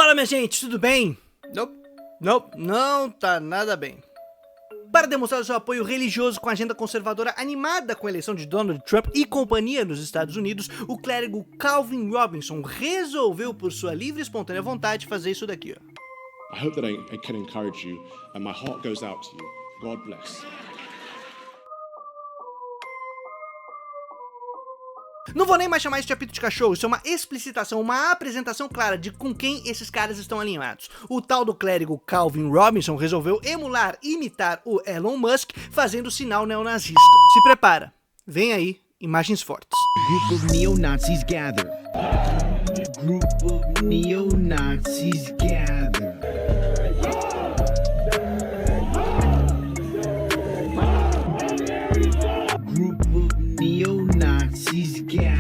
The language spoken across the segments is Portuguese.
Fala, minha gente, tudo bem? Não tá nada bem. Para demonstrar seu apoio religioso com a agenda conservadora animada com a eleição de Donald Trump e companhia nos Estados Unidos, o clérigo Calvin Robinson resolveu, por sua livre e espontânea vontade, fazer isso daqui, ó. I hope that I can encourage you, and my heart goes out to you. God bless. Não vou nem mais chamar isso de apito de cachorro, isso é uma explicitação, uma apresentação clara de com quem esses caras estão alinhados. O tal do clérigo Calvin Robinson resolveu imitar o Elon Musk fazendo o sinal neonazista. Se prepara, vem aí, imagens fortes. Group of neo-Nazis gather. Group of neo-Nazis gather. Group of neo-Nazis gather.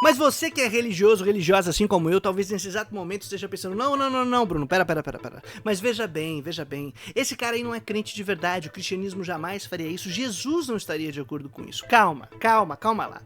Mas você que é religioso, religiosa assim como eu, talvez nesse exato momento esteja pensando, não, Bruno, pera. Mas veja bem, esse cara aí não é crente de verdade, o cristianismo jamais faria isso, Jesus não estaria de acordo com isso. Calma lá.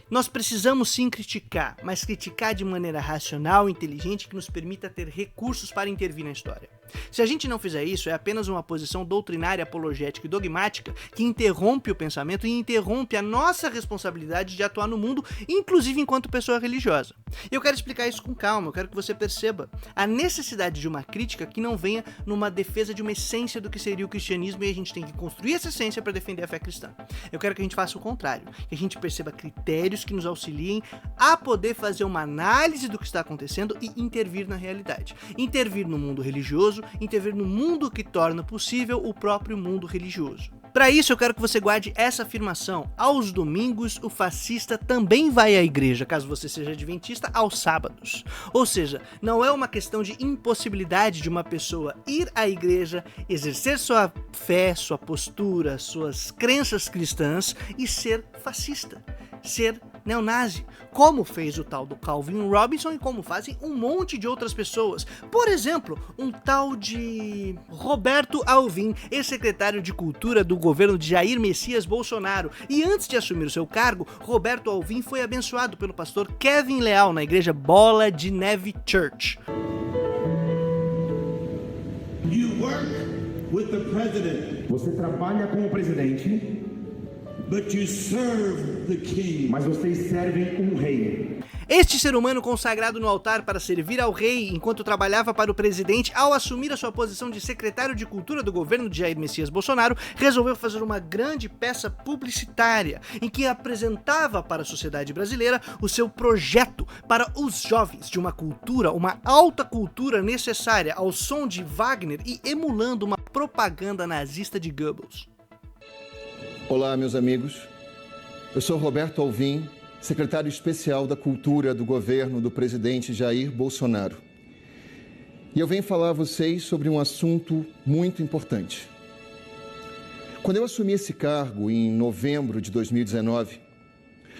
Nós precisamos sim criticar, mas criticar de maneira racional e inteligente que nos permita ter recursos para intervir na história. Se a gente não fizer isso, é apenas uma posição doutrinária, apologética e dogmática que interrompe o pensamento e interrompe a nossa responsabilidade de atuar no mundo, inclusive enquanto pessoa religiosa. Eu quero explicar isso com calma, eu quero que você perceba a necessidade de uma crítica que não venha numa defesa de uma essência do que seria o cristianismo e a gente tem que construir essa essência para defender a fé cristã. Eu quero que a gente faça o contrário, que a gente perceba critérios que nos auxiliem a poder fazer uma análise do que está acontecendo e intervir na realidade. Intervir no mundo religioso, intervir no mundo que torna possível o próprio mundo religioso. Para isso eu quero que você guarde essa afirmação: aos domingos o fascista também vai à igreja, caso você seja adventista, aos sábados. Ou seja, não é uma questão de impossibilidade de uma pessoa ir à igreja, exercer sua fé, sua postura, suas crenças cristãs e ser fascista, ser neonazi, como fez o tal do Calvin Robinson e como fazem um monte de outras pessoas. Por exemplo, um tal de Roberto Alvim, ex-secretário de Cultura do governo de Jair Messias Bolsonaro. E antes de assumir o seu cargo, Roberto Alvim foi abençoado pelo pastor Kevin Leal na igreja Bola de Neve Church. You work with the president. Você trabalha com o presidente, but you serve the king. mas vocês servem um rei. Este ser humano consagrado no altar para servir ao rei enquanto trabalhava para o presidente, ao assumir a sua posição de secretário de cultura do governo de Jair Messias Bolsonaro, resolveu fazer uma grande peça publicitária em que apresentava para a sociedade brasileira o seu projeto para os jovens de uma cultura, uma alta cultura necessária ao som de Wagner e emulando uma propaganda nazista de Goebbels. Olá, meus amigos. Eu sou Roberto Alvim, secretário especial da Cultura do governo do presidente Jair Bolsonaro. E eu venho falar a vocês sobre um assunto muito importante. Quando eu assumi esse cargo em novembro de 2019,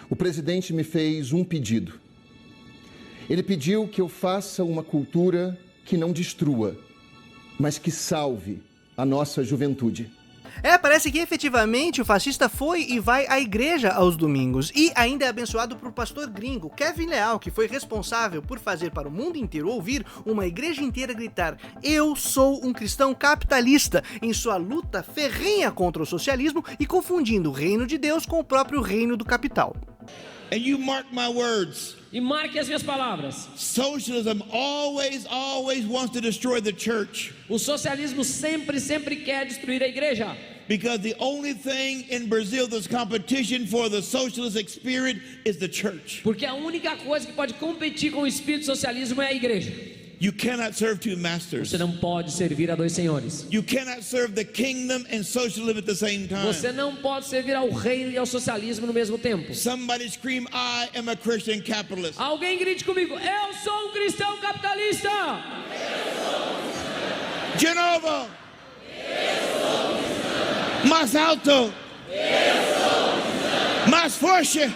o presidente me fez um pedido. Ele pediu que eu faça uma cultura que não destrua, mas que salve a nossa juventude. Parece que efetivamente o fascista foi e vai à igreja aos domingos e ainda é abençoado por pastor gringo Kevin Leal, que foi responsável por fazer para o mundo inteiro ouvir uma igreja inteira gritar: "Eu sou um cristão capitalista", em sua luta ferrenha contra o socialismo e confundindo o reino de Deus com o próprio reino do capital. And you mark my words. E marque as minhas palavras. Socialism always wants to destroy the church. O socialismo sempre quer destruir a igreja. Because the only thing in Brazil that's competition for the socialist spirit is the church. Porque a única coisa que pode competir com o espírito socialismo é a igreja. You cannot serve two masters. Você não pode servir a dois senhores. You cannot serve the kingdom and socialism at the same time. Você não pode servir ao reino e ao socialismo no mesmo tempo. Somebody scream, I am a Christian capitalist. Alguém grite comigo: eu sou um cristão capitalista. Genova. Mais alto. Mais forte.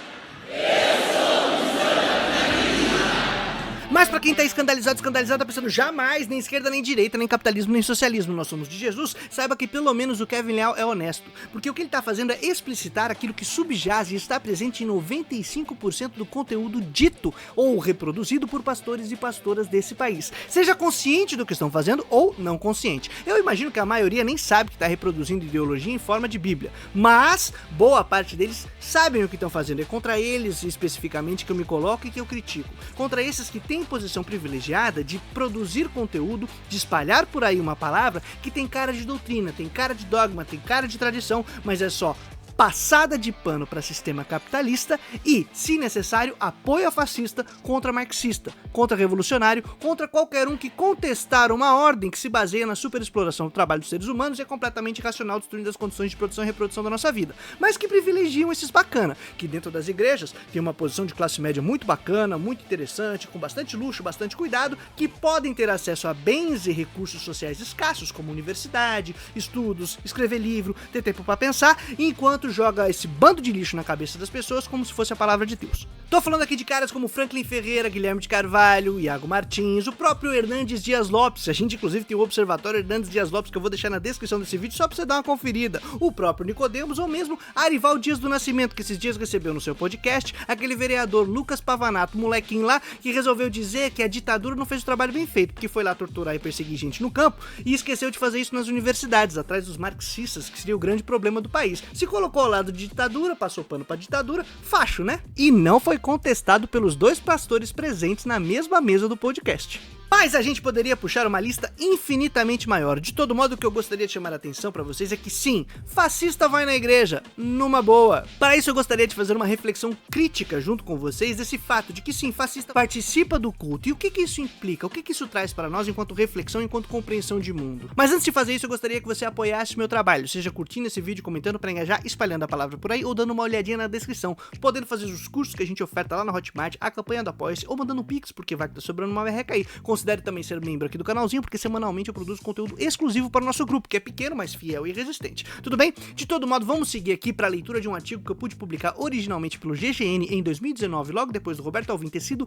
Mas pra quem tá escandalizado, tá pensando jamais, nem esquerda, nem direita, nem capitalismo, nem socialismo, nós somos de Jesus, saiba que pelo menos o Kevin Leal é honesto, porque o que ele tá fazendo é explicitar aquilo que subjaz e está presente em 95% do conteúdo dito ou reproduzido por pastores e pastoras desse país. Seja consciente do que estão fazendo ou não consciente. Eu imagino que a maioria nem sabe que está reproduzindo ideologia em forma de Bíblia, mas boa parte deles sabem o que estão fazendo. É contra eles especificamente que eu me coloco e que eu critico. Contra esses que têm posição privilegiada de produzir conteúdo, de espalhar por aí uma palavra que tem cara de doutrina, tem cara de dogma, tem cara de tradição, mas é só passada de pano para sistema capitalista e, se necessário, apoio a fascista contra marxista, contra revolucionário, contra qualquer um que contestar uma ordem que se baseia na superexploração do trabalho dos seres humanos e é completamente irracional, destruindo as condições de produção e reprodução da nossa vida, mas que privilegiam esses bacana, que dentro das igrejas tem uma posição de classe média muito bacana, muito interessante, com bastante luxo, bastante cuidado, que podem ter acesso a bens e recursos sociais escassos, como universidade, estudos, escrever livro, ter tempo para pensar, enquanto joga esse bando de lixo na cabeça das pessoas como se fosse a palavra de Deus. Tô falando aqui de caras como Franklin Ferreira, Guilherme de Carvalho, Iago Martins, o próprio Hernandes Dias Lopes. A gente inclusive tem o Observatório Hernandes Dias Lopes que eu vou deixar na descrição desse vídeo só pra você dar uma conferida. O próprio Nicodemos ou mesmo Arival Dias do Nascimento, que esses dias recebeu no seu podcast aquele vereador Lucas Pavanato, molequinho lá, que resolveu dizer que a ditadura não fez o trabalho bem feito, porque foi lá torturar e perseguir gente no campo e esqueceu de fazer isso nas universidades, atrás dos marxistas, que seria o grande problema do país. Se colocou ao lado de ditadura, passou pano pra ditadura, facho, né? E não foi contestado pelos dois pastores presentes na mesma mesa do podcast. Mas a gente poderia puxar uma lista infinitamente maior. De todo modo, o que eu gostaria de chamar a atenção pra vocês é que sim, fascista vai na igreja, numa boa. Para isso eu gostaria de fazer uma reflexão crítica junto com vocês desse fato de que sim, fascista participa do culto. E o que isso implica? O que isso traz para nós enquanto reflexão, enquanto compreensão de mundo? Mas antes de fazer isso, eu gostaria que você apoiasse meu trabalho, seja curtindo esse vídeo, comentando para engajar, espalhando a palavra por aí, ou dando uma olhadinha na descrição, podendo fazer os cursos que a gente oferta lá na Hotmart, a campanha do Apoia-se, ou mandando um pix, porque vai que tá sobrando uma merreca aí. Considere também ser membro aqui do canalzinho, porque semanalmente eu produzo conteúdo exclusivo para o nosso grupo, que é pequeno, mas fiel e resistente. Tudo bem? De todo modo, vamos seguir aqui para a leitura de um artigo que eu pude publicar originalmente pelo GGN em 2019, logo depois do Roberto Alvim ter sido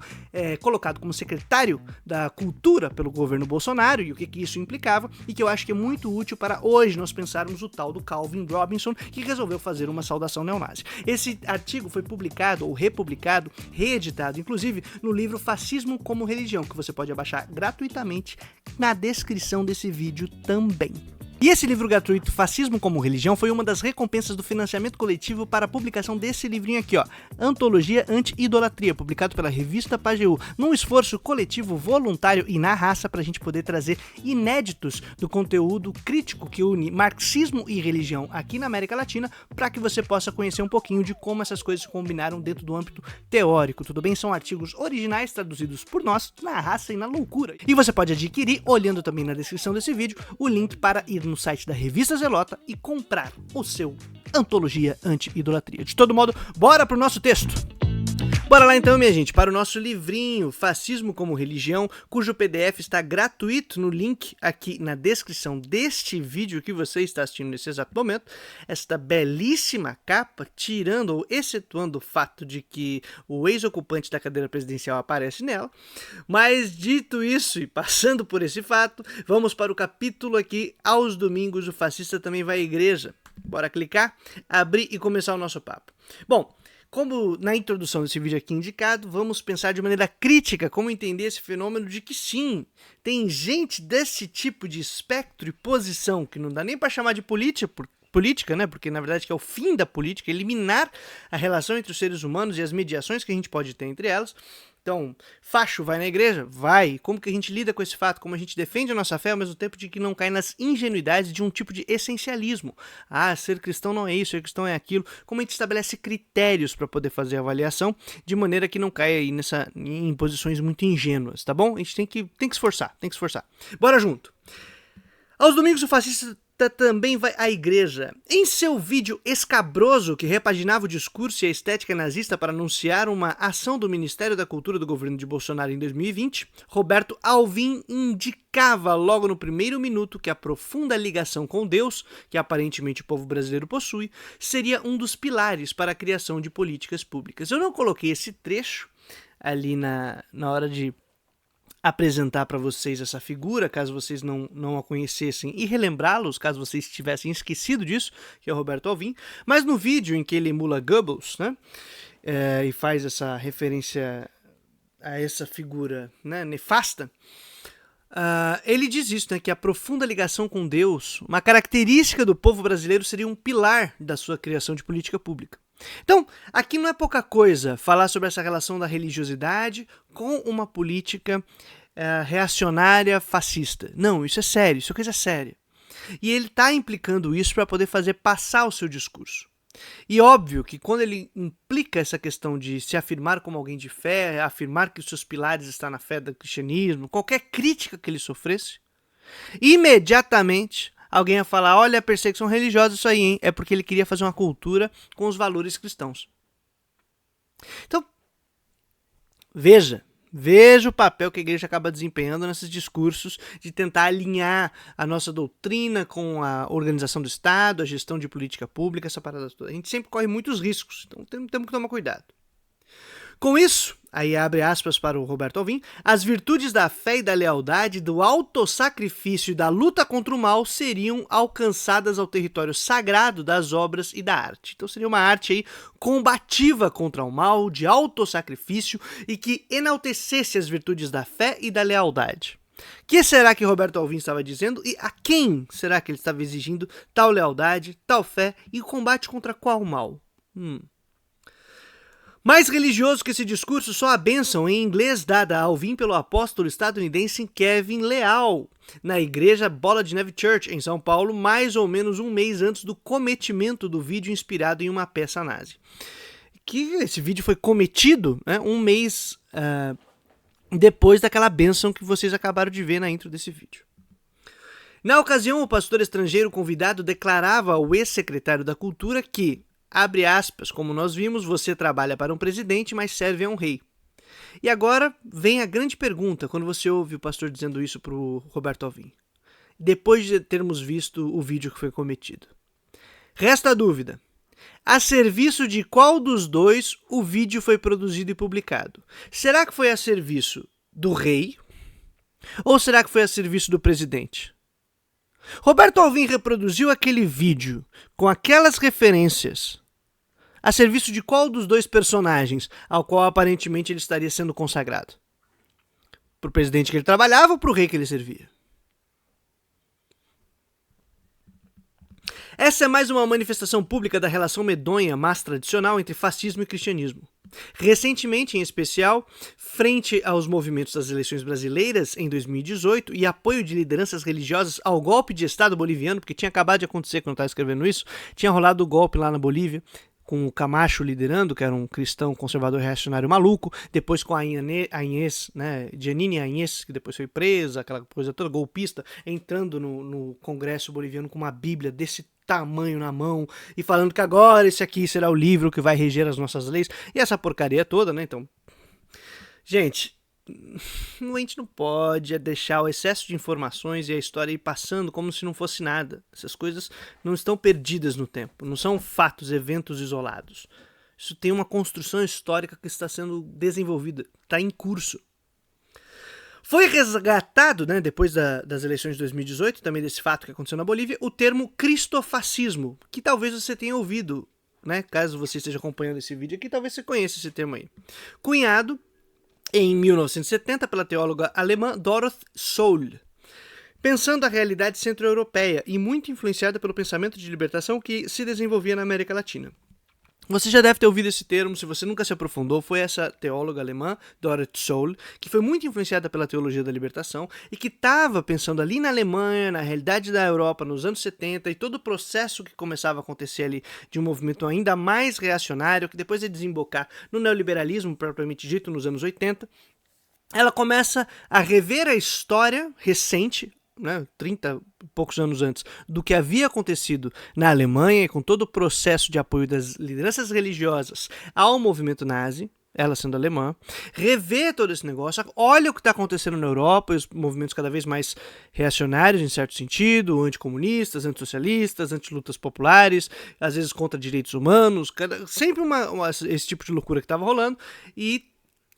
colocado como secretário da Cultura pelo governo Bolsonaro, e o que isso implicava, e que eu acho que é muito útil para hoje nós pensarmos o tal do Calvin Robinson, que resolveu fazer uma saudação neonazi. Esse artigo foi publicado, ou republicado, reeditado, inclusive, no livro Fascismo como Religião, que você pode abaixar gratuitamente na descrição desse vídeo também. E esse livro gratuito, Fascismo como Religião, foi uma das recompensas do financiamento coletivo para a publicação desse livrinho aqui, ó, Antologia Anti-Idolatria, publicado pela revista Pajeú, num esforço coletivo, voluntário e na raça para a gente poder trazer inéditos do conteúdo crítico que une marxismo e religião aqui na América Latina, para que você possa conhecer um pouquinho de como essas coisas se combinaram dentro do âmbito teórico, tudo bem? São artigos originais traduzidos por nós, na raça e na loucura. E você pode adquirir, olhando também na descrição desse vídeo, o link para ir no site da Revista Zelota e comprar o seu Antologia Anti-Idolatria. De todo modo, bora pro nosso texto! Bora lá então, minha gente, para o nosso livrinho Fascismo como Religião, cujo PDF está gratuito no link aqui na descrição deste vídeo que você está assistindo nesse exato momento. Esta belíssima capa, tirando ou excetuando o fato de que o ex-ocupante da cadeira presidencial aparece nela. Mas dito isso e passando por esse fato, vamos para o capítulo aqui, Aos Domingos o Fascista Também Vai à Igreja. Bora clicar, abrir e começar o nosso papo. Bom, como na introdução desse vídeo aqui indicado, vamos pensar de maneira crítica como entender esse fenômeno de que sim, tem gente desse tipo de espectro e posição, que não dá nem para chamar de política, né? Porque na verdade que é o fim da política, eliminar a relação entre os seres humanos e as mediações que a gente pode ter entre elas. Então, facho vai na igreja? Vai. Como que a gente lida com esse fato? Como a gente defende a nossa fé ao mesmo tempo de que não cai nas ingenuidades de um tipo de essencialismo? Ah, ser cristão não é isso, ser cristão é aquilo. Como a gente estabelece critérios para poder fazer a avaliação de maneira que não caia aí em posições muito ingênuas, tá bom? A gente tem que esforçar, Bora junto. Aos domingos o fascista também vai à igreja. Em seu vídeo escabroso que repaginava o discurso e a estética nazista para anunciar uma ação do Ministério da Cultura do governo de Bolsonaro em 2020, Roberto Alvim indicava logo no primeiro minuto que a profunda ligação com Deus, que aparentemente o povo brasileiro possui, seria um dos pilares para a criação de políticas públicas. Eu não coloquei esse trecho ali na hora de apresentar para vocês essa figura, caso vocês não a conhecessem, e relembrá-los, caso vocês tivessem esquecido disso, que é o Roberto Alvim. Mas no vídeo em que ele emula Goebbels, né, e faz essa referência a essa figura, né, nefasta, ele diz isso, né, que a profunda ligação com Deus, uma característica do povo brasileiro, seria um pilar da sua criação de política pública. Então, aqui não é pouca coisa falar sobre essa relação da religiosidade com uma política reacionária fascista. Não, isso é sério, isso é coisa séria. E ele está implicando isso para poder fazer passar o seu discurso. E óbvio que quando ele implica essa questão de se afirmar como alguém de fé, afirmar que os seus pilares estão na fé do cristianismo, qualquer crítica que ele sofresse, imediatamente alguém ia falar, olha, a perseguição religiosa, isso aí, hein? É porque ele queria fazer uma cultura com os valores cristãos. Então, veja o papel que a igreja acaba desempenhando nesses discursos de tentar alinhar a nossa doutrina com a organização do Estado, a gestão de política pública, essa parada toda. A gente sempre corre muitos riscos, então temos que tomar cuidado. Com isso, aí abre aspas para o Roberto Alvim, as virtudes da fé e da lealdade, do autossacrifício e da luta contra o mal seriam alcançadas ao território sagrado das obras e da arte. Então seria uma arte aí combativa contra o mal, de autossacrifício e que enaltecesse as virtudes da fé e da lealdade. Que será que Roberto Alvim estava dizendo e a quem será que ele estava exigindo tal lealdade, tal fé e combate contra qual mal? Mais religioso que esse discurso, só a bênção em inglês dada a Alvim pelo apóstolo estadunidense Kevin Leal, na igreja Bola de Neve Church, em São Paulo, mais ou menos um mês antes do cometimento do vídeo inspirado em uma peça nazi. Que esse vídeo foi cometido, né, um mês depois daquela bênção que vocês acabaram de ver na intro desse vídeo. Na ocasião, o pastor estrangeiro convidado declarava ao ex-secretário da Cultura que, abre aspas, como nós vimos, você trabalha para um presidente, mas serve a um rei. E agora vem a grande pergunta, quando você ouve o pastor dizendo isso para o Roberto Alvim, depois de termos visto o vídeo que foi cometido. Resta a dúvida, a serviço de qual dos dois o vídeo foi produzido e publicado? Será que foi a serviço do rei? Ou será que foi a serviço do presidente? Roberto Alvim reproduziu aquele vídeo com aquelas referências a serviço de qual dos dois personagens ao qual aparentemente ele estaria sendo consagrado? Para o presidente que ele trabalhava ou para o rei que ele servia? Essa é mais uma manifestação pública da relação medonha, mas tradicional, entre fascismo e cristianismo. Recentemente, em especial, frente aos movimentos das eleições brasileiras em 2018 e apoio de lideranças religiosas ao golpe de Estado boliviano, porque tinha acabado de acontecer quando eu estava escrevendo isso, tinha rolado o golpe lá na Bolívia, com o Camacho liderando, que era um cristão conservador reacionário maluco, depois com a Inês, né, Janine Inês, que depois foi presa, aquela coisa toda, golpista, entrando no Congresso boliviano com uma bíblia desse tamanho na mão e falando que agora esse aqui será o livro que vai reger as nossas leis, e essa porcaria toda, né, então... Gente, a gente não pode deixar o excesso de informações e a história ir passando como se não fosse nada. Essas coisas não estão perdidas no tempo, não são fatos, eventos isolados. Isso tem uma construção histórica que está sendo desenvolvida, está em curso. Foi resgatado, né, depois das eleições de 2018, também desse fato que aconteceu na Bolívia, o termo cristofascismo, que talvez você tenha ouvido, né, caso você esteja acompanhando esse vídeo aqui, talvez você conheça esse termo aí. Cunhado em 1970 pela teóloga alemã Dorothee Soll, pensando a realidade centro-europeia e muito influenciada pelo pensamento de libertação que se desenvolvia na América Latina. Você já deve ter ouvido esse termo, se você nunca se aprofundou, foi essa teóloga alemã, Dorothee Soll, que foi muito influenciada pela teologia da libertação e que estava pensando ali na Alemanha, na realidade da Europa nos anos 70 e todo o processo que começava a acontecer ali de um movimento ainda mais reacionário, que depois ia desembocar no neoliberalismo propriamente dito nos anos 80. Ela começa a rever a história recente, né, 30 e poucos anos antes, do que havia acontecido na Alemanha e com todo o processo de apoio das lideranças religiosas ao movimento nazi, ela sendo alemã, rever todo esse negócio, olha o que está acontecendo na Europa, e os movimentos cada vez mais reacionários em certo sentido, anticomunistas, antissocialistas, antilutas populares, às vezes contra direitos humanos, sempre esse tipo de loucura que estava rolando, e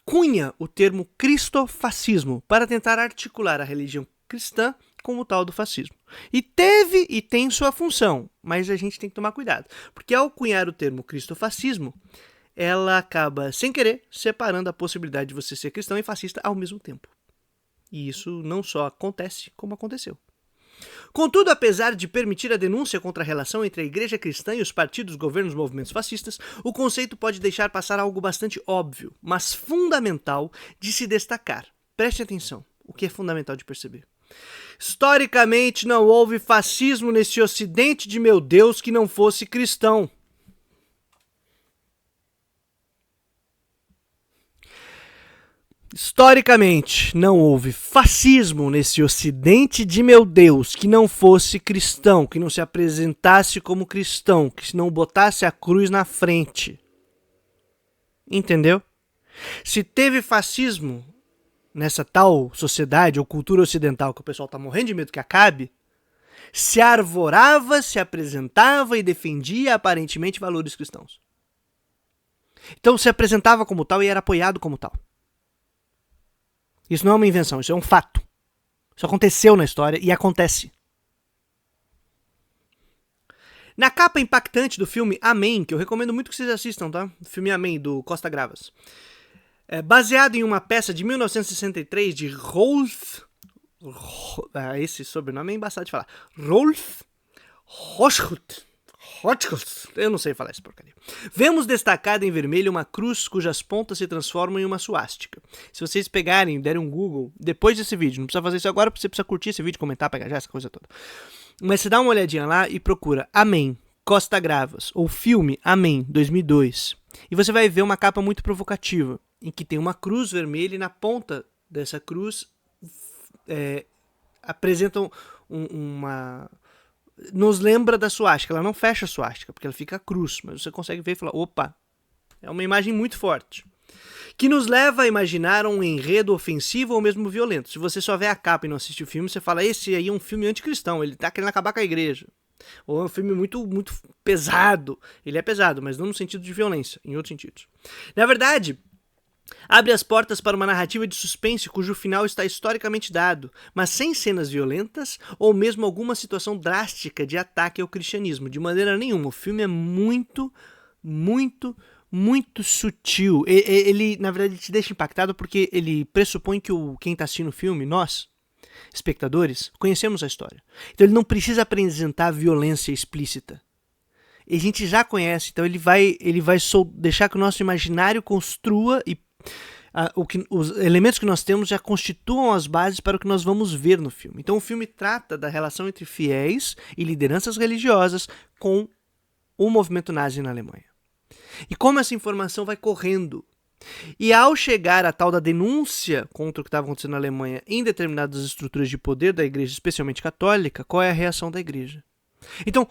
cunha o termo cristofascismo para tentar articular a religião cristã com o tal do fascismo. E teve e tem sua função, mas a gente tem que tomar cuidado, porque ao cunhar o termo cristofascismo, ela acaba, sem querer, separando a possibilidade de você ser cristão e fascista ao mesmo tempo. E isso não só acontece, como aconteceu. Contudo, apesar de permitir a denúncia contra a relação entre a igreja cristã e os partidos, governos, movimentos fascistas, o conceito pode deixar passar algo bastante óbvio, mas fundamental de se destacar. Preste atenção, o que é fundamental de perceber. Historicamente, não houve fascismo nesse ocidente de meu Deus que não fosse cristão. Historicamente, não houve fascismo nesse ocidente de meu Deus que não fosse cristão, que não se apresentasse como cristão, que não botasse a cruz na frente. Entendeu? Se teve fascismo nessa tal sociedade ou cultura ocidental que o pessoal tá morrendo de medo que acabe, se arvorava, se apresentava e defendia aparentemente valores cristãos. Então se apresentava como tal e era apoiado como tal. Isso não é uma invenção, isso é um fato. Isso aconteceu na história e acontece. Na capa impactante do filme Amém, que eu recomendo muito que vocês assistam, tá? O filme Amém, do Costa Gravas. Baseado em uma peça de 1963 de Rolf... esse sobrenome é embaçado de falar. Rolf Hochhuth. Eu não sei falar essa porcaria. Vemos destacada em vermelho uma cruz cujas pontas se transformam em uma suástica. Se vocês pegarem e derem um Google, depois desse vídeo, não precisa fazer isso agora, você precisa curtir esse vídeo, comentar, pegar já essa coisa toda. Mas você dá uma olhadinha lá e procura Amém, Costa Gravas, ou filme Amém, 2002. E você vai ver uma capa muito provocativa, em que tem uma cruz vermelha e na ponta dessa cruz apresentam uma... Nos lembra da suástica, ela não fecha a suástica, porque ela fica a cruz, mas você consegue ver e falar, opa, é uma imagem muito forte, que nos leva a imaginar um enredo ofensivo ou mesmo violento. Se você só vê a capa e não assiste o filme, você fala, esse aí é um filme anticristão, ele tá querendo acabar com a igreja. Ou é um filme muito, muito pesado. Ele é pesado, mas não no sentido de violência, em outros sentidos. Na verdade, abre as portas para uma narrativa de suspense cujo final está historicamente dado, mas sem cenas violentas ou mesmo alguma situação drástica de ataque ao cristianismo. De maneira nenhuma. O filme é muito, muito, muito sutil. Ele, na verdade, te deixa impactado porque ele pressupõe que quem está assistindo o filme, nós, espectadores, conhecemos a história. Então ele não precisa apresentar violência explícita. A gente já conhece, então ele vai deixar que o nosso imaginário construa e os elementos que nós temos já constituam as bases para o que nós vamos ver no filme. Então o filme trata da relação entre fiéis e lideranças religiosas com o movimento nazi na Alemanha. E como essa informação vai correndo. E ao chegar a tal da denúncia contra o que estava acontecendo na Alemanha em determinadas estruturas de poder da igreja, especialmente católica, qual é a reação da igreja? Então,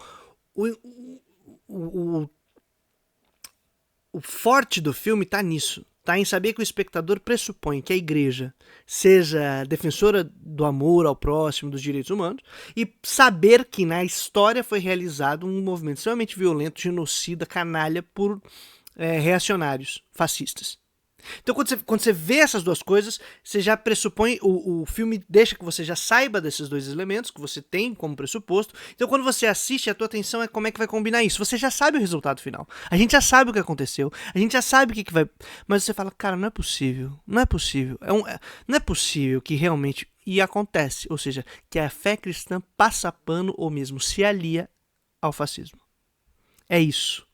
o forte do filme está nisso. Está em saber que o espectador pressupõe que a igreja seja defensora do amor ao próximo, dos direitos humanos, e saber que na história foi realizado um movimento extremamente violento, genocida, canalha por reacionários fascistas. Então quando você vê essas duas coisas, você já pressupõe, o filme deixa que você já saiba desses dois elementos, que você tem como pressuposto. Então quando você assiste, a tua atenção é como é que vai combinar isso. Você já sabe o resultado final. A gente já sabe o que aconteceu. A gente já sabe o que vai... Mas você fala, cara, não é possível. Não é possível. Não é possível que realmente... E acontece. Ou seja, que a fé cristã passa pano ou mesmo se alia ao fascismo. É isso.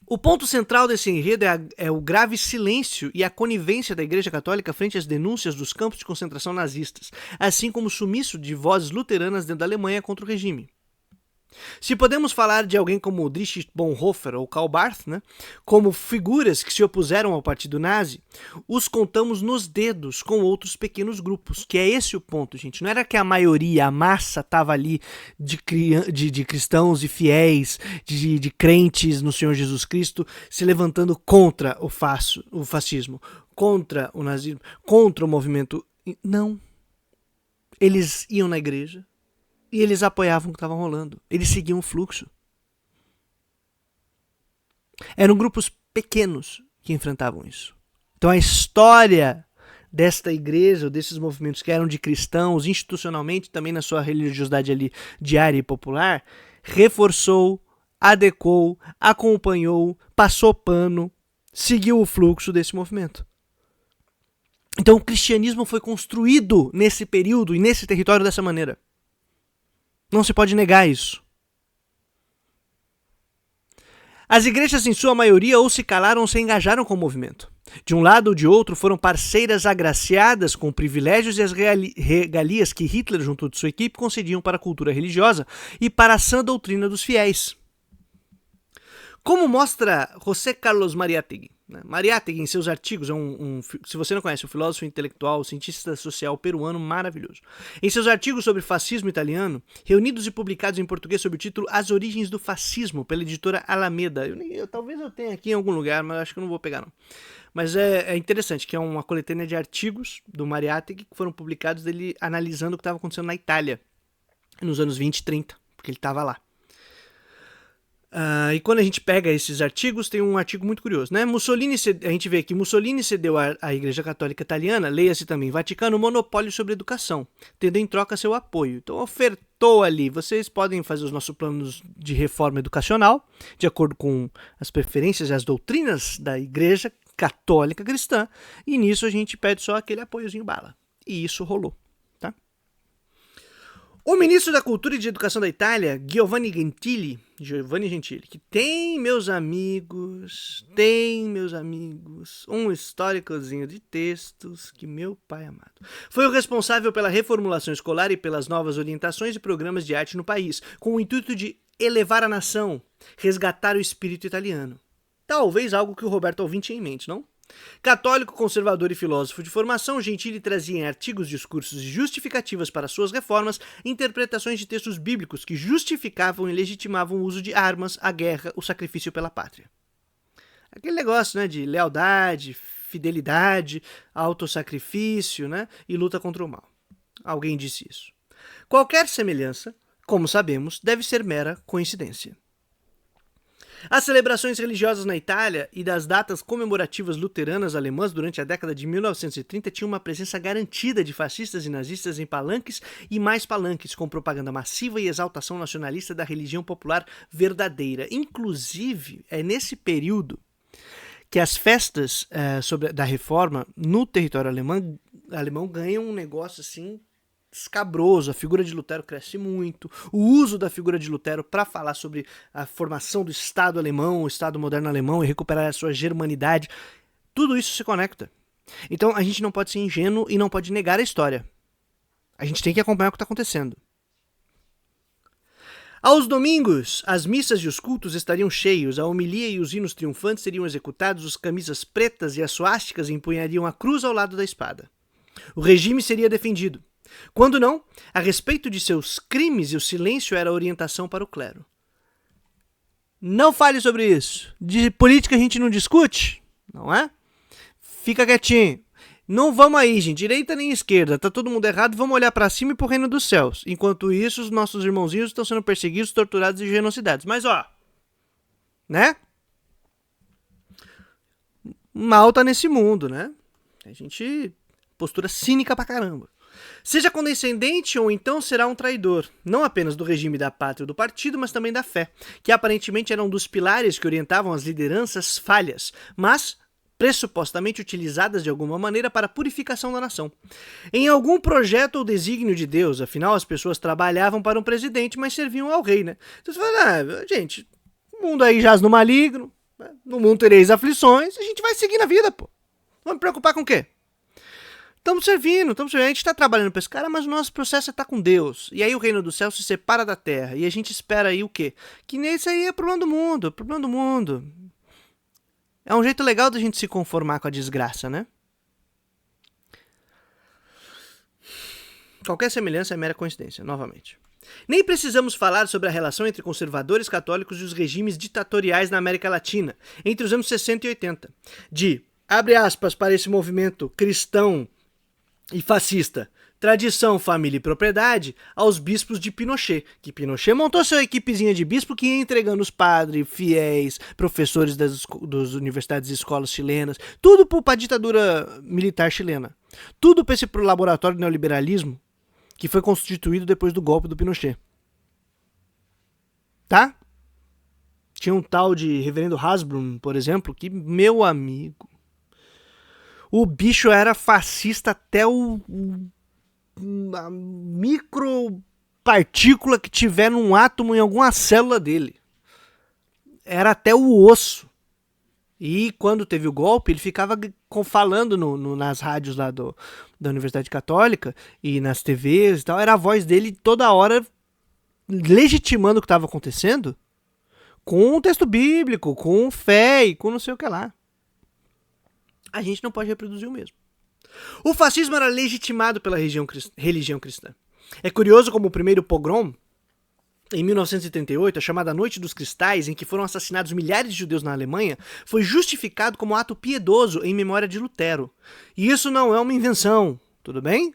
O ponto central desse enredo é o grave silêncio e a conivência da Igreja Católica frente às denúncias dos campos de concentração nazistas, assim como o sumiço de vozes luteranas dentro da Alemanha contra o regime. Se podemos falar de alguém como Dietrich Bonhoeffer ou Karl Barth, né, como figuras que se opuseram ao partido nazi, os contamos nos dedos com outros pequenos grupos, que é esse o ponto, gente. Não era que a maioria, a massa estava ali de cristãos e fiéis, de crentes no Senhor Jesus Cristo, se levantando contra o fascismo, contra o nazismo, contra o movimento. Não. Eles iam na igreja, e eles apoiavam o que estava rolando. Eles seguiam o fluxo. Eram grupos pequenos que enfrentavam isso. Então a história desta igreja, ou desses movimentos que eram de cristãos, institucionalmente, também na sua religiosidade ali diária e popular, reforçou, adequou, acompanhou, passou pano, seguiu o fluxo desse movimento. Então o cristianismo foi construído nesse período e nesse território dessa maneira. Não se pode negar isso. As igrejas, em sua maioria, ou se calaram ou se engajaram com o movimento. De um lado ou de outro, foram parceiras agraciadas com privilégios e as regalias que Hitler, junto de sua equipe, concediam para a cultura religiosa e para a sã doutrina dos fiéis. Como mostra José Carlos Mariátegui. Mariátegui, em seus artigos, se você não conhece, um filósofo intelectual, cientista social peruano maravilhoso. Em seus artigos sobre fascismo italiano, reunidos e publicados em português sob o título As Origens do Fascismo, pela editora Alameda. Talvez eu tenha aqui em algum lugar, mas acho que eu não vou pegar não. Mas é interessante, que é uma coletânea de artigos do Mariátegui que foram publicados dele analisando o que estava acontecendo na Itália nos anos 20 e 30, porque ele estava lá. E quando a gente pega esses artigos, tem um artigo muito curioso, né? A gente vê que Mussolini cedeu à Igreja Católica Italiana, leia-se também Vaticano, monopólio sobre a educação, tendo em troca seu apoio. Então ofertou ali, vocês podem fazer os nossos planos de reforma educacional, de acordo com as preferências e as doutrinas da Igreja Católica Cristã, e nisso a gente pede só aquele apoiozinho bala. E isso rolou. O ministro da Cultura e de Educação da Itália, Giovanni Gentili, que tem, meus amigos, um históricozinho de textos que meu pai amado. Foi o responsável pela reformulação escolar e pelas novas orientações e programas de arte no país, com o intuito de elevar a nação, resgatar o espírito italiano. Talvez algo que o Roberto Alvim tinha em mente, não? Católico, conservador e filósofo de formação, Gentili trazia em artigos, discursos e justificativas para suas reformas interpretações de textos bíblicos que justificavam e legitimavam o uso de armas, a guerra, o sacrifício pela pátria. Aquele negócio, né, de lealdade, fidelidade, autossacrifício, né, e luta contra o mal. Alguém disse isso. Qualquer semelhança, como sabemos, deve ser mera coincidência. As celebrações religiosas na Itália e das datas comemorativas luteranas alemãs durante a década de 1930 tinham uma presença garantida de fascistas e nazistas em palanques e mais palanques, com propaganda massiva e exaltação nacionalista da religião popular verdadeira. Inclusive, é nesse período que as festas da reforma no território alemão ganham um negócio assim escabroso. A figura de Lutero cresce muito, o uso da figura de Lutero para falar sobre a formação do Estado alemão, o Estado moderno alemão e recuperar a sua germanidade, tudo isso se conecta. Então a gente não pode ser ingênuo e não pode negar a história. A gente tem que acompanhar o que está acontecendo. Aos domingos, as missas e os cultos estariam cheios, a homilia e os hinos triunfantes seriam executados, os camisas pretas e as suásticas empunhariam a cruz ao lado da espada. O regime seria defendido. Quando não, a respeito de seus crimes, e o silêncio era a orientação para o clero. Não fale sobre isso. De política a gente não discute, não é? Fica quietinho. Não vamos aí, gente, direita nem esquerda, tá todo mundo errado, vamos olhar para cima e pro reino dos céus. Enquanto isso, os nossos irmãozinhos estão sendo perseguidos, torturados e genocidados. Mas ó, né? Mal tá nesse mundo, né? A gente, postura cínica pra caramba. Seja condescendente ou então será um traidor, não apenas do regime da pátria ou do partido, mas também da fé, que aparentemente era um dos pilares que orientavam as lideranças falhas, mas pressupostamente utilizadas de alguma maneira para a purificação da nação. Em algum projeto ou desígnio de Deus, afinal as pessoas trabalhavam para um presidente, mas serviam ao rei, né? Então você fala, gente, o mundo aí jaz no maligno, né? No mundo tereis aflições, a gente vai seguir na vida, pô. Vamos me preocupar com o quê? Estamos servindo, a gente está trabalhando para esse cara, mas o nosso processo é estar com Deus. E aí o reino do céu se separa da terra. E a gente espera aí o quê? Que nesse aí é problema do mundo. É um jeito legal da gente se conformar com a desgraça, né? Qualquer semelhança é mera coincidência, novamente. Nem precisamos falar sobre a relação entre conservadores católicos e os regimes ditatoriais na América Latina, entre os anos 60 e 80. Abre aspas para esse movimento cristão e fascista, tradição, família e propriedade aos bispos de Pinochet, que Pinochet montou sua equipezinha de bispo que ia entregando os padres, fiéis, professores das universidades e escolas chilenas, tudo para a ditadura militar chilena, tudo para esse laboratório de neoliberalismo que foi constituído depois do golpe do Pinochet. Tá? Tinha um tal de reverendo Hasbro, por exemplo, que, meu amigo, o bicho era fascista até a micropartícula que tiver num átomo em alguma célula dele. Era até o osso. E quando teve o golpe, ele ficava falando nas rádios lá da Universidade Católica e nas TVs e tal. Era a voz dele toda hora legitimando o que estava acontecendo com um texto bíblico, com fé e com não sei o que lá. A gente não pode reproduzir o mesmo. O fascismo era legitimado pela religião cristã. É curioso como o primeiro pogrom, em 1938, a chamada Noite dos Cristais, em que foram assassinados milhares de judeus na Alemanha, foi justificado como ato piedoso em memória de Lutero. E isso não é uma invenção, tudo bem?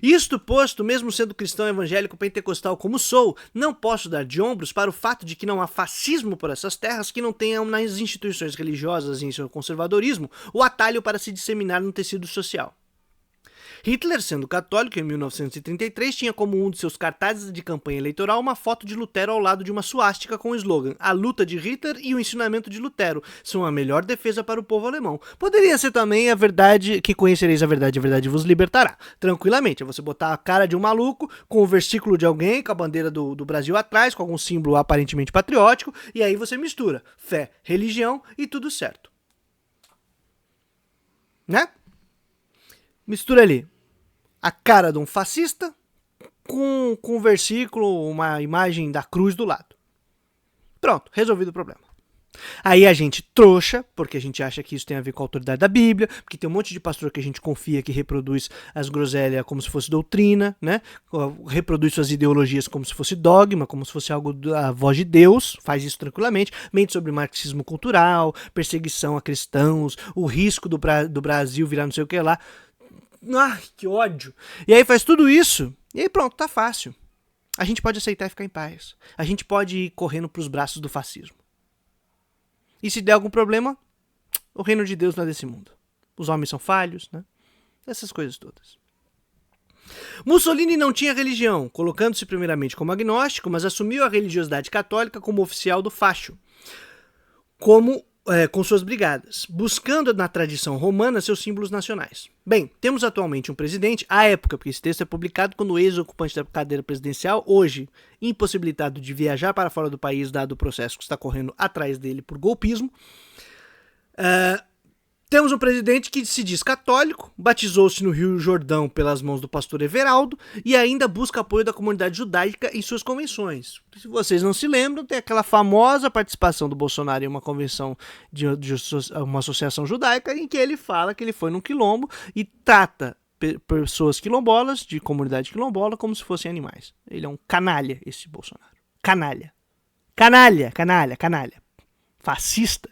Isto posto, mesmo sendo cristão evangélico pentecostal como sou, não posso dar de ombros para o fato de que não há fascismo por essas terras que não tenham nas instituições religiosas e em seu conservadorismo o atalho para se disseminar no tecido social. Hitler, sendo católico, em 1933, tinha como um de seus cartazes de campanha eleitoral uma foto de Lutero ao lado de uma suástica com o slogan "A luta de Hitler e o ensinamento de Lutero são a melhor defesa para o povo alemão". Poderia ser também a verdade, que conhecereis a verdade vos libertará. Tranquilamente, é você botar a cara de um maluco com o versículo de alguém, com a bandeira do Brasil atrás, com algum símbolo aparentemente patriótico, e aí você mistura fé, religião e tudo certo. Né? Mistura ali a cara de um fascista com um versículo, uma imagem da cruz do lado. Pronto, resolvido o problema. Aí a gente trouxa, porque a gente acha que isso tem a ver com a autoridade da Bíblia, porque tem um monte de pastor que a gente confia que reproduz as groselhas como se fosse doutrina, né? Reproduz suas ideologias como se fosse dogma, como se fosse algo da voz de Deus, faz isso tranquilamente, mente sobre marxismo cultural, perseguição a cristãos, o risco do Brasil virar não sei o que lá. Ai, que ódio. E aí faz tudo isso, e aí pronto, tá fácil. A gente pode aceitar e ficar em paz. A gente pode ir correndo pros braços do fascismo. E se der algum problema, o reino de Deus não é desse mundo. Os homens são falhos, né? Essas coisas todas. Mussolini não tinha religião, colocando-se primeiramente como agnóstico, mas assumiu a religiosidade católica como oficial do Fascio, com suas brigadas, buscando na tradição romana seus símbolos nacionais. Bem, temos atualmente um presidente, à época, porque esse texto é publicado quando o ex-ocupante da cadeira presidencial, hoje impossibilitado de viajar para fora do país dado o processo que está correndo atrás dele por golpismo, temos um presidente que se diz católico, batizou-se no Rio Jordão pelas mãos do pastor Everaldo e ainda busca apoio da comunidade judaica em suas convenções. Se vocês não se lembram, tem aquela famosa participação do Bolsonaro em uma convenção de uma associação judaica em que ele fala que ele foi num quilombo e trata pessoas quilombolas, de comunidade quilombola, como se fossem animais. Ele é um canalha, esse Bolsonaro. Canalha. Canalha, canalha, canalha. Fascista.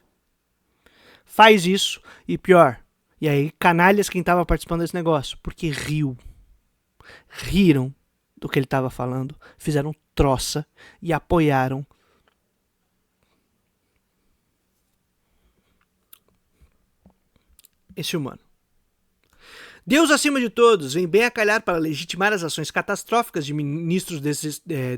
Faz isso, e pior, e aí canalhas quem estava participando desse negócio, porque riram do que ele estava falando, fizeram troça e apoiaram esse humano. Deus acima de todos vem bem a calhar para legitimar as ações catastróficas de ministros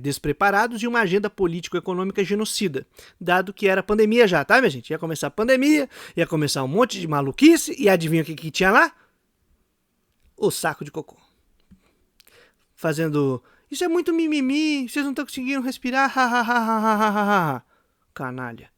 despreparados e uma agenda político-econômica genocida, dado que era pandemia já, tá, minha gente? Ia começar a pandemia, ia começar um monte de maluquice, e adivinha o que tinha lá? O saco de cocô. Fazendo, isso é muito mimimi, vocês não estão conseguindo respirar, ha. Canalha.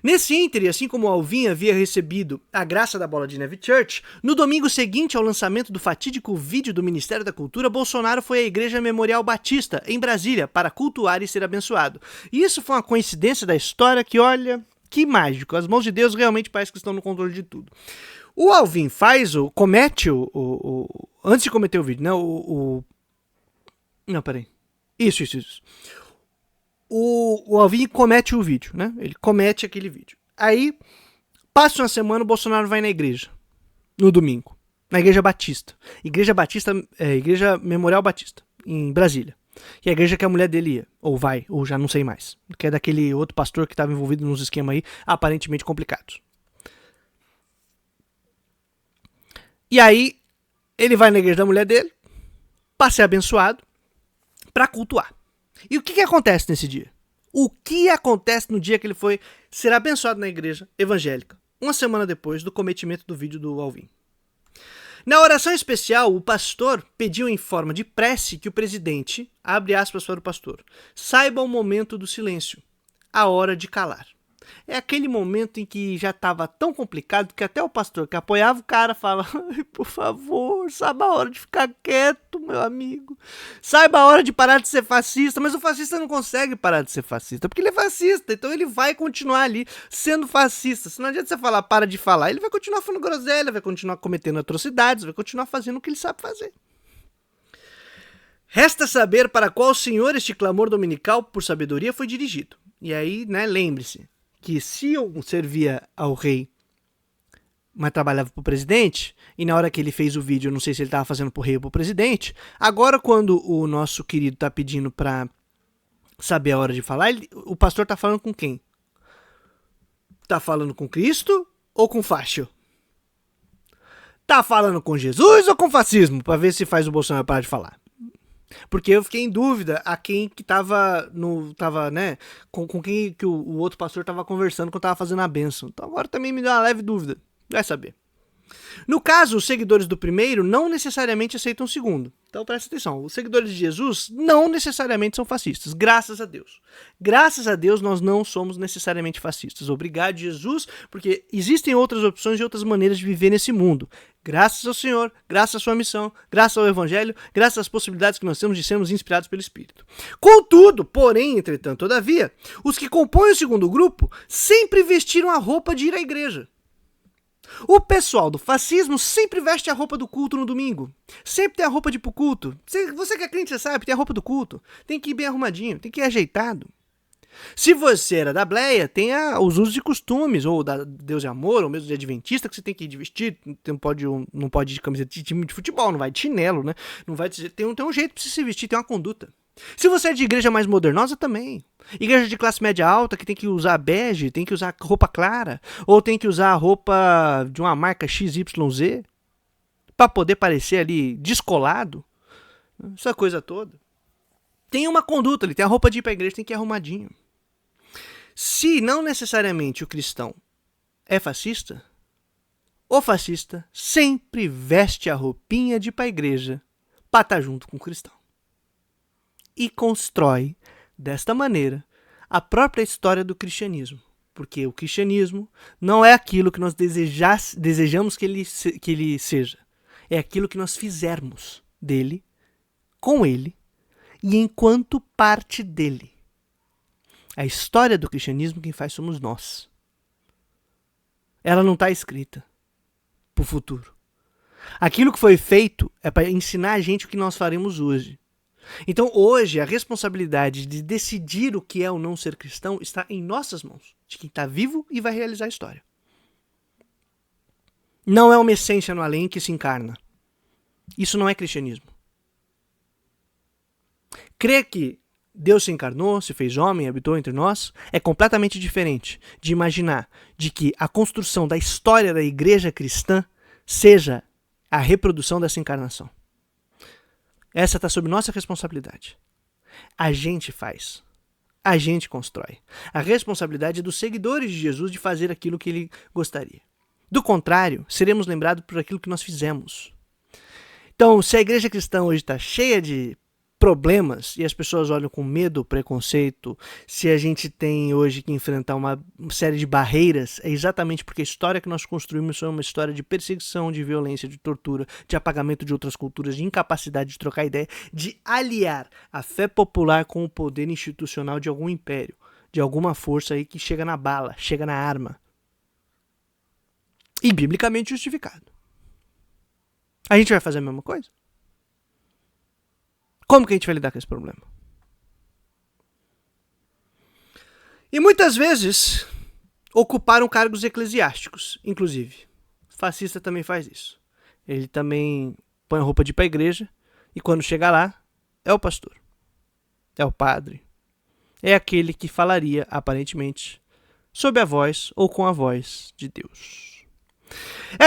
Nesse íntere, assim como Alvin havia recebido a graça da Bola de Neve Church, no domingo seguinte ao lançamento do fatídico vídeo do Ministério da Cultura, Bolsonaro foi à Igreja Memorial Batista, em Brasília, para cultuar e ser abençoado. E isso foi uma coincidência da história que, olha, que mágico. As mãos de Deus realmente parecem que estão no controle de tudo. O Alvin comete antes de cometer o vídeo, né? Não, peraí. Isso. O Alvin comete o vídeo, né? Ele comete aquele vídeo. Aí, passa uma semana, o Bolsonaro vai na igreja. No domingo. na Igreja Batista. Igreja Memorial Batista, em Brasília. Que é a igreja que a mulher dele ia, ou vai, ou já não sei mais. Que é daquele outro pastor que estava envolvido nos esquemas aí, aparentemente complicados. E aí, ele vai na igreja da mulher dele, para ser abençoado, para cultuar. E o que acontece nesse dia? O que acontece no dia que ele foi ser abençoado na igreja evangélica? Uma semana depois do cometimento do vídeo do Alvin. Na oração especial, o pastor pediu em forma de prece que o presidente, abre aspas para o pastor, saiba o momento do silêncio, a hora de calar. É aquele momento em que já estava tão complicado que até o pastor que apoiava o cara fala, por favor, saiba a hora de ficar quieto, meu amigo. Saiba a hora de parar de ser fascista. Mas o fascista não consegue parar de ser fascista, porque ele é fascista, então ele vai continuar ali sendo fascista. Se não adianta você falar, para de falar, ele vai continuar falando groselha, vai continuar cometendo atrocidades, vai continuar fazendo o que ele sabe fazer. Resta saber para qual senhor este clamor dominical por sabedoria foi dirigido. E aí, lembre-se, que se eu servia ao rei, mas trabalhava pro presidente, e na hora que ele fez o vídeo, eu não sei se ele tava fazendo pro rei ou pro presidente, agora quando o nosso querido tá pedindo pra saber a hora de falar, o pastor tá falando com quem? Tá falando com Cristo ou com fácio? Tá falando com Jesus ou com fascismo? Pra ver se faz o Bolsonaro parar de falar. Porque eu fiquei em dúvida a quem que tava com quem que o outro pastor tava conversando quando tava fazendo a bênção. Então agora também me deu uma leve dúvida. Vai saber. No caso, os seguidores do primeiro não necessariamente aceitam o segundo. Então presta atenção, os seguidores de Jesus não necessariamente são fascistas, graças a Deus. Graças a Deus nós não somos necessariamente fascistas. Obrigado, Jesus, porque existem outras opções e outras maneiras de viver nesse mundo. Graças ao Senhor, graças à sua missão, graças ao Evangelho, graças às possibilidades que nós temos de sermos inspirados pelo Espírito. Contudo, porém, entretanto, todavia, os que compõem o segundo grupo sempre vestiram a roupa de ir à igreja. O pessoal do fascismo sempre veste a roupa do culto no domingo. Sempre tem a roupa de ir pro culto. Você que é crente, você sabe, tem a roupa do culto. Tem que ir bem arrumadinho, tem que ir ajeitado. Se você era da Bleia, tem os usos e costumes, ou da Deus e Amor, ou mesmo de Adventista, que você tem que ir de vestir. Não pode ir de camiseta de time de futebol, não vai de chinelo, né? Não vai tem um jeito pra você se vestir, tem uma conduta. Se você é de igreja mais modernosa, também. Igreja de classe média alta, que tem que usar bege, tem que usar roupa clara, ou tem que usar roupa de uma marca XYZ, para poder parecer ali descolado, essa coisa toda. Tem uma conduta ali, tem a roupa de ir para a igreja, tem que ir arrumadinho. Se não necessariamente o cristão é fascista, o fascista sempre veste a roupinha de ir para a igreja para estar junto com o cristão. E constrói, desta maneira, a própria história do cristianismo. Porque o cristianismo não é aquilo que nós desejamos que ele seja. É aquilo que nós fizermos dele, com ele, e enquanto parte dele. A história do cristianismo quem faz somos nós. Ela não está escrita para o futuro. Aquilo que foi feito é para ensinar a gente o que nós faremos hoje. Então hoje a responsabilidade de decidir o que é ou não ser cristão está em nossas mãos, de quem está vivo e vai realizar a história. Não é uma essência no além que se encarna. Isso não é cristianismo. Crer que Deus se encarnou, se fez homem, habitou entre nós, é completamente diferente de imaginar de que a construção da história da igreja cristã seja a reprodução dessa encarnação. Essa está sob nossa responsabilidade. A gente faz. A gente constrói. A responsabilidade é dos seguidores de Jesus de fazer aquilo que ele gostaria. Do contrário, seremos lembrados por aquilo que nós fizemos. Então, se a igreja cristã hoje está cheia de problemas e as pessoas olham com medo, preconceito, se a gente tem hoje que enfrentar uma série de barreiras, é exatamente porque a história que nós construímos é uma história de perseguição, de violência, de tortura, de apagamento de outras culturas, de incapacidade de trocar ideia, de aliar a fé popular com o poder institucional de algum império, de alguma força aí que chega na bala, chega na arma. E biblicamente justificado. A gente vai fazer a mesma coisa? Como que a gente vai lidar com esse problema? E muitas vezes ocuparam cargos eclesiásticos, inclusive. Fascista também faz isso. ele também põe a roupa de ir pra igreja, e quando chega lá, é o pastor, é o padre, é aquele que falaria, aparentemente, sob a voz ou com a voz de Deus.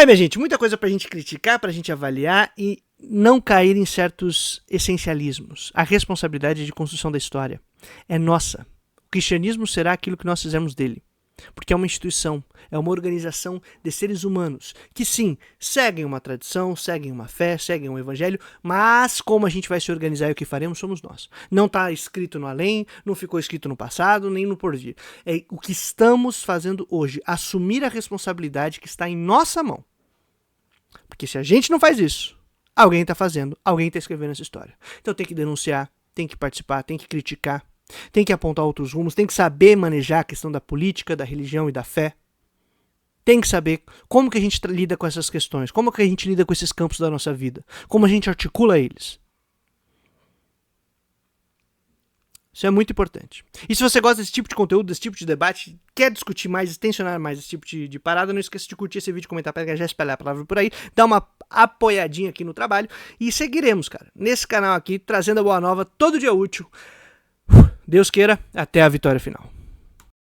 Minha gente, muita coisa pra gente criticar, pra gente avaliar e não cair em certos essencialismos. A responsabilidade de construção da história é nossa. O cristianismo será aquilo que nós fizermos dele. Porque é uma instituição, é uma organização de seres humanos que sim, seguem uma tradição, seguem uma fé, seguem um evangelho, mas como a gente vai se organizar e o que faremos somos nós. Não está escrito no além, não ficou escrito no passado, nem no porvir. É o que estamos fazendo hoje, assumir a responsabilidade que está em nossa mão. Porque se a gente não faz isso, alguém está fazendo, alguém está escrevendo essa história. Então tem que denunciar, tem que participar, tem que criticar, tem que apontar outros rumos, tem que saber manejar a questão da política, da religião e da fé. Tem que saber como que a gente lida com essas questões, como que a gente lida com esses campos da nossa vida, como a gente articula eles. Isso é muito importante. E se você gosta desse tipo de conteúdo, desse tipo de debate, quer discutir mais, extensionar mais esse tipo de parada, não esqueça de curtir esse vídeo, comentar para já espalhar a palavra por aí, dar uma apoiadinha aqui no trabalho e seguiremos, cara, nesse canal aqui, trazendo a boa nova todo dia útil. Deus queira, até a vitória final.